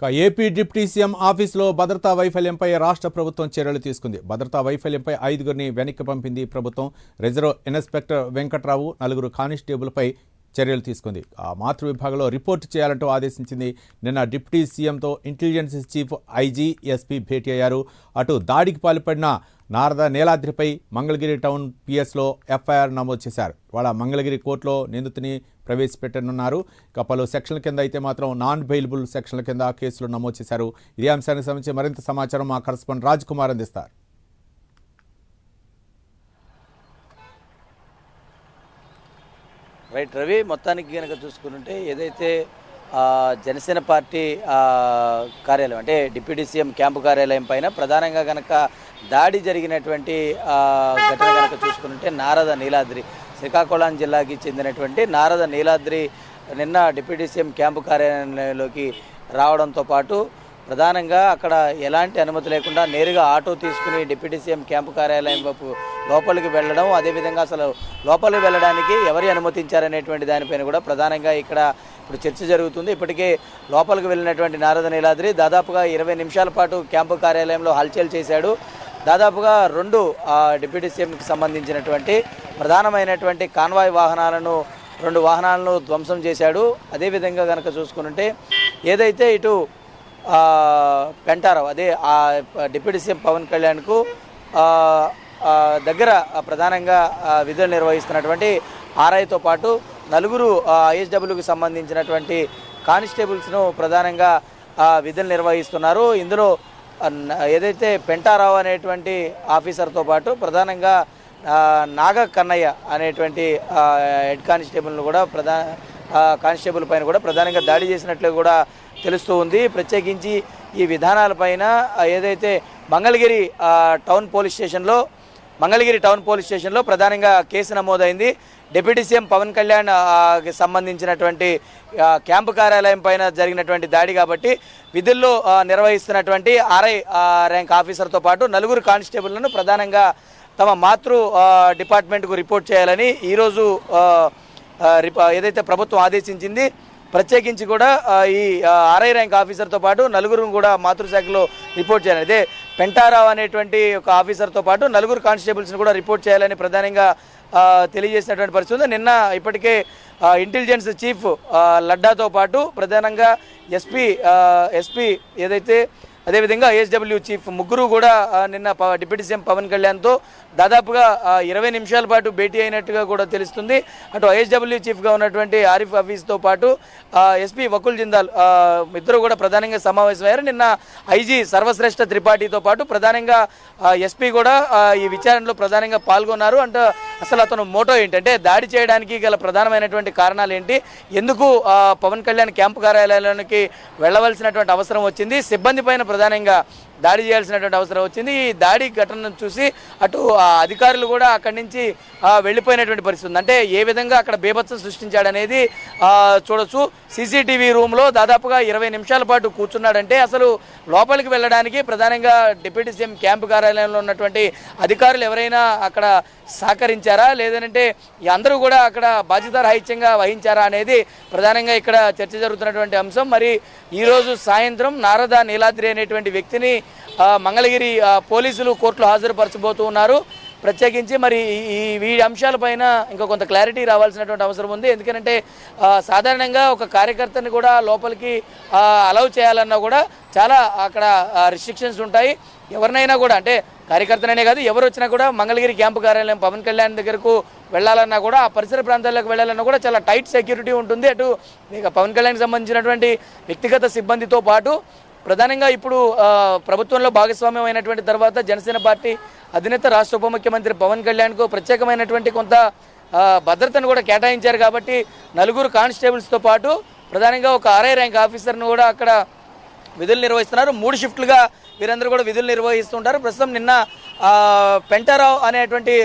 AP deputy CM ఆఫీసులో భద్రతా వైఫల్యంపై రాష్ట్ర ప్రభుత్వం చర్యలు తీసుకుంది. భద్రతా వైఫల్యంపై 5గురిని వెనక్కి పంపింది ప్రభుత్వం. రిజర్వ్ ఇన్స్పెక్టర్ వెంకట్రావు 4 కానిస్టేబుల్పై చర్యలు తీసుకుంది. ఆ మాతృ విభాగంలో రిపోర్టు చేయాలంటూ ఆదేశించింది. నిన్న డిప్యూటీ సీఎంతో ఇంటెలిజెన్స్ చీఫ్ ఐజీ ఎస్పీ భేటీ అయ్యారు. అటు దాడికి పాల్పడిన నారద నీలాద్రిపై మంగళగిరి టౌన్ పిఎస్లో ఎఫ్ఐఆర్ నమోదు చేశారు. వాళ్ళ మంగళగిరి కోర్టులో నిందితుని ప్రవేశపెట్టనున్నారు. ఇక పలు సెక్షన్ల కింద అయితే మాత్రం నాన్ బెయిలబుల్ సెక్షన్ల కింద కేసులు నమోదు చేశారు. ఇదే అంశానికి సంబంధించి మరింత సమాచారం మా కరెస్పాండెంట్ రాజ్ కుమార్ అందిస్తారు. రైట్ రవి, మొత్తానికి కనుక చూసుకుంటే ఏదైతే జనసేన పార్టీ కార్యాలయం అంటే డిప్యూటీ సీఎం క్యాంపు కార్యాలయం పైన ప్రధానంగా కనుక దాడి జరిగినటువంటి ఘటన కనుక చూసుకుంటే నారద నీలాద్రి, శ్రీకాకుళం జిల్లాకి చెందినటువంటి నారద నీలాద్రి నిన్న డిప్యూటీ సీఎం క్యాంపు కార్యాలయంలోకి రావడంతో పాటు ప్రధానంగా అక్కడ ఎలాంటి అనుమతి లేకుండా నేరుగా ఆటో తీసుకుని డిప్యూటీ సీఎం క్యాంపు కార్యాలయం వైపు లోపలికి వెళ్ళడం, అదేవిధంగా అసలు లోపలికి వెళ్ళడానికి ఎవరి అనుమతించారనేటువంటి దానిపైన కూడా ప్రధానంగా ఇక్కడ ఇప్పుడు చర్చ జరుగుతుంది. ఇప్పటికే లోపలికి వెళ్ళినటువంటి నారద నీలాద్రి దాదాపుగా 20 నిమిషాల పాటు క్యాంపు కార్యాలయంలో హల్చల్ చేశాడు. దాదాపుగా 2 డిప్యూటీ సీఎంకి సంబంధించినటువంటి ప్రధానమైనటువంటి కాన్వాయ్ వాహనాలను 2 వాహనాలను ధ్వంసం చేశాడు. అదేవిధంగా కనుక చూసుకుంటే ఏదైతే ఇటు పెంటారావు అదే డిప్యూటీ సీఎం పవన్ కళ్యాణ్కు దగ్గర ప్రధానంగా విధులు నిర్వహిస్తున్నటువంటి ఆర్ఐతో పాటు 4 ఐఎస్డబ్ల్యూకి సంబంధించినటువంటి కానిస్టేబుల్స్ను ప్రధానంగా విధులు నిర్వహిస్తున్నారు. ఇందులో ఏదైతే పెంటారావు అనేటువంటి ఆఫీసర్తో పాటు ప్రధానంగా నాగ కన్నయ్య అనేటువంటి హెడ్ కానిస్టేబుల్ను కూడా కానిస్టేబుల్ పైన కూడా ప్రధానంగా దాడి చేసినట్లు కూడా తెలుస్తూ ఉంది. ప్రత్యేకించి ఈ విధానాలపైన ఏదైతే మంగళగిరి టౌన్ పోలీస్ స్టేషన్లో ప్రధానంగా కేసు నమోదైంది. డిప్యూటీ సీఎం పవన్ కళ్యాణ్ సంబంధించినటువంటి క్యాంపు కార్యాలయం పైన జరిగినటువంటి దాడి కాబట్టి విధుల్లో నిర్వహిస్తున్నటువంటి ఆర్ఐ ర్యాంక్ ఆఫీసర్తో పాటు 4 కానిస్టేబుల్లను ప్రధానంగా తమ మాతృ డిపార్ట్మెంట్కు రిపోర్ట్ చేయాలని ఈరోజు ఏదైతే ప్రభుత్వం ఆదేశించింది. ప్రత్యేకించి కూడా ఈ ఆర్ఐ ర్యాంక్ ఆఫీసర్తో పాటు 4 కూడా మాతృశాఖలో రిపోర్ట్ చేయాలి. అదే పెంటారావు అనేటువంటి ఒక ఆఫీసర్తో పాటు 4 కానిస్టేబుల్స్ని కూడా రిపోర్ట్ చేయాలని ప్రధానంగా తెలియజేసినటువంటి పరిస్థితి ఉంది. నిన్న ఇప్పటికే ఇంటెలిజెన్స్ చీఫ్ లడ్డాతో పాటు ప్రధానంగా ఎస్పీ ఏదైతే అదేవిధంగా ఐఎస్డబ్ల్యూ చీఫ్ 3 కూడా నిన్న డిప్యూటీ సీఎం పవన్ కళ్యాణ్తో దాదాపుగా 20 నిమిషాల పాటు భేటీ అయినట్టుగా కూడా తెలుస్తుంది. అటు ఐఎస్డబ్ల్యూ చీఫ్గా ఉన్నటువంటి ఆరిఫ్ హఫీజ్తో పాటు ఎస్పీ వకుల్ జిందాల్ ఇద్దరు కూడా ప్రధానంగా సమావేశమయ్యారు. నిన్న ఐజీ సర్వశ్రేష్ఠ త్రిపాఠితో పాటు ప్రధానంగా ఎస్పీ కూడా ఈ విచారణలో ప్రధానంగా పాల్గొన్నారు. అంటే అసలు అతను మోటో ఏంటంటే దాడి చేయడానికి గల ప్రధానమైనటువంటి కారణాలు ఏంటి, ఎందుకు పవన్ కళ్యాణ్ క్యాంపు కార్యాలయానికి వెళ్ళవలసినటువంటి అవసరం వచ్చింది, సిబ్బంది పైన ప్రధానంగా దాడి చేయాల్సినటువంటి అవసరం వచ్చింది. ఈ దాడి ఘటనను చూసి అటు అధికారులు కూడా అక్కడి నుంచి వెళ్ళిపోయినటువంటి పరిస్థితి ఉంది. అంటే ఏ విధంగా అక్కడ బీభత్సం సృష్టించాడనేది చూడొచ్చు. సీసీటీవీ రూమ్లో దాదాపుగా 20 నిమిషాల పాటు కూర్చున్నాడంటే అసలు లోపలికి వెళ్ళడానికి ప్రధానంగా డిప్యూటీ సీఎం క్యాంపు కార్యాలయంలో ఉన్నటువంటి అధికారులు ఎవరైనా అక్కడ సహకరించారా, లేదంటే అందరూ కూడా అక్కడ బాధ్యతారాహిత్యంగా వహించారా అనేది ప్రధానంగా ఇక్కడ చర్చ జరుగుతున్నటువంటి అంశం. మరి ఈరోజు సాయంత్రం నారద నీలాద్రి అనేటువంటి వ్యక్తిని మంగళగిరి పోలీసులు కోర్టులో హాజరుపరచబోతూ ఉన్నారు. ప్రత్యేకించి మరి ఈ అంశాలపైన ఇంకా కొంత క్లారిటీ రావాల్సినటువంటి అవసరం ఉంది. ఎందుకంటే సాధారణంగా ఒక కార్యకర్తని కూడా లోపలికి అలౌ చేయాలన్నా కూడా చాలా అక్కడ రిస్ట్రిక్షన్స్ ఉంటాయి. ఎవరినైనా కూడా అంటే కార్యకర్తననే కాదు, ఎవరు వచ్చినా కూడా మంగళగిరి క్యాంపు కార్యాలయం పవన్ కళ్యాణ్ దగ్గరకు వెళ్ళాలన్నా కూడా ఆ పరిసర ప్రాంతాలకు వెళ్ళాలన్నా కూడా చాలా టైట్ సెక్యూరిటీ ఉంటుంది. అటు పవన్ కళ్యాణ్కి సంబంధించినటువంటి వ్యక్తిగత సిబ్బందితో పాటు ప్రధానంగా ఇప్పుడు ప్రభుత్వంలో భాగస్వామ్యం అయినటువంటి తర్వాత జనసేన పార్టీ అధినేత రాష్ట్ర ఉప ముఖ్యమంత్రి పవన్ కళ్యాణ్కు ప్రత్యేకమైనటువంటి కొంత భద్రతను కూడా కేటాయించారు. కాబట్టి 4 కానిస్టేబుల్స్తో పాటు ప్రధానంగా ఒక ఆర్ఐ ర్యాంక్ ఆఫీసర్ను కూడా అక్కడ విధులు నిర్వహిస్తున్నారు. 3 షిఫ్ట్లుగా వీరందరూ కూడా విధులు నిర్వహిస్తుంటారు. ప్రస్తుతం నిన్న పెంటారావు అనేటువంటి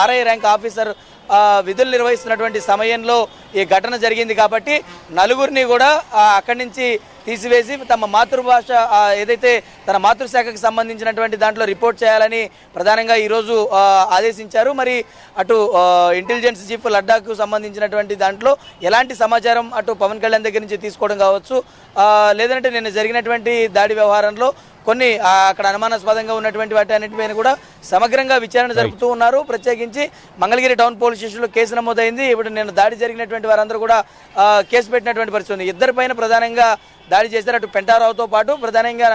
ఆర్ఐ ర్యాంక్ ఆఫీసర్ విధులు నిర్వహిస్తున్నటువంటి సమయంలో ఈ ఘటన జరిగింది కాబట్టి నలుగురిని కూడా అక్కడి నుంచి తీసివేసి తమ మాతృభాష ఏదైతే తన మాతృశాఖకు సంబంధించినటువంటి దాంట్లో రిపోర్ట్ చేయాలని ప్రధానంగా ఈరోజు ఆదేశించారు. మరి అటు ఇంటెలిజెన్స్ చీఫ్ లడ్డాకు సంబంధించినటువంటి దాంట్లో ఎలాంటి సమాచారం అటు పవన్ కళ్యాణ్ దగ్గర నుంచి తీసుకోవడం కావచ్చు, లేదంటే నిన్న జరిగినటువంటి దాడి వ్యవహారంలో కొన్ని అక్కడ అనుమానాస్పదంగా ఉన్నటువంటి వాటి అన్నిటిపైన కూడా సమగ్రంగా విచారణ జరుపుతూ ఉన్నారు. ప్రత్యేకించి మంగళగిరి టౌన్ పోలీస్ స్టేషన్లో కేసు నమోదైంది. ఇప్పుడు నేను దాడి జరిగినటువంటి వారందరూ కూడా కేసు పెట్టినటువంటి పరిస్థితి ఉంది. ఇద్దరిపైన ప్రధానంగా దాడి చేశారు. అటు పెంటారావుతో పాటు ప్రధానంగా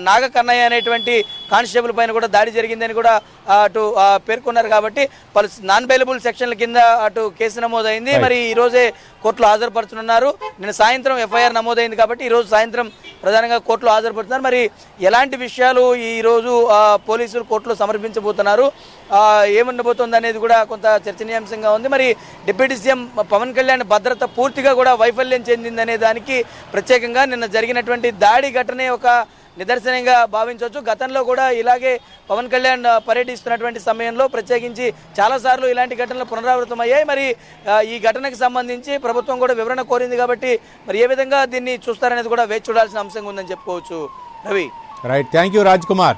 నాగకన్నయ్య అనేటువంటి కానిస్టేబుల్ పైన కూడా దాడి జరిగిందని కూడా అటు పేర్కొన్నారు. కాబట్టి పలు నాన్ బెయిలబుల్ సెక్షన్ల కింద అటు కేసు నమోదైంది. మరి ఈ రోజే కోర్టులో హాజరుపరుచనున్నారు. నిన్న సాయంత్రం ఎఫ్ఐఆర్ నమోదైంది కాబట్టి ఈ రోజు సాయంత్రం ప్రధానంగా కోర్టులో హాజరుపడుతున్నారు. మరి ఎలాంటి విషయాలు ఈ రోజు పోలీసులు కోర్టులో సమర్పించబోతున్నారు, ఏముండబోతుంది అనేది కూడా కొంత చర్చనీయాంశంగా ఉంది. మరి డిప్యూటీ సీఎం పవన్ కళ్యాణ్ భద్రత పూర్తిగా కూడా వైఫల్యం చెందిందనే దానికి ప్రత్యేకంగా నిన్న జరిగినటువంటి దాడి ఘటనే ఒక నిదర్శనంగా భావించవచ్చు. గతంలో కూడా ఇలాగే పవన్ కళ్యాణ్ పర్యటిస్తున్నటువంటి సమయంలో ప్రత్యేకించి చాలాసార్లు ఇలాంటి ఘటనలు పునరావృతమయ్యాయి. మరి ఈ ఘటనకు సంబంధించి ప్రభుత్వం కూడా వివరణ కోరింది కాబట్టి మరి ఏ విధంగా దీన్ని చూస్తారనేది కూడా వేచి చూడాల్సిన అంశంగా ఉందని చెప్పుకోవచ్చు. Ravi. Right, thank you Raj Kumar.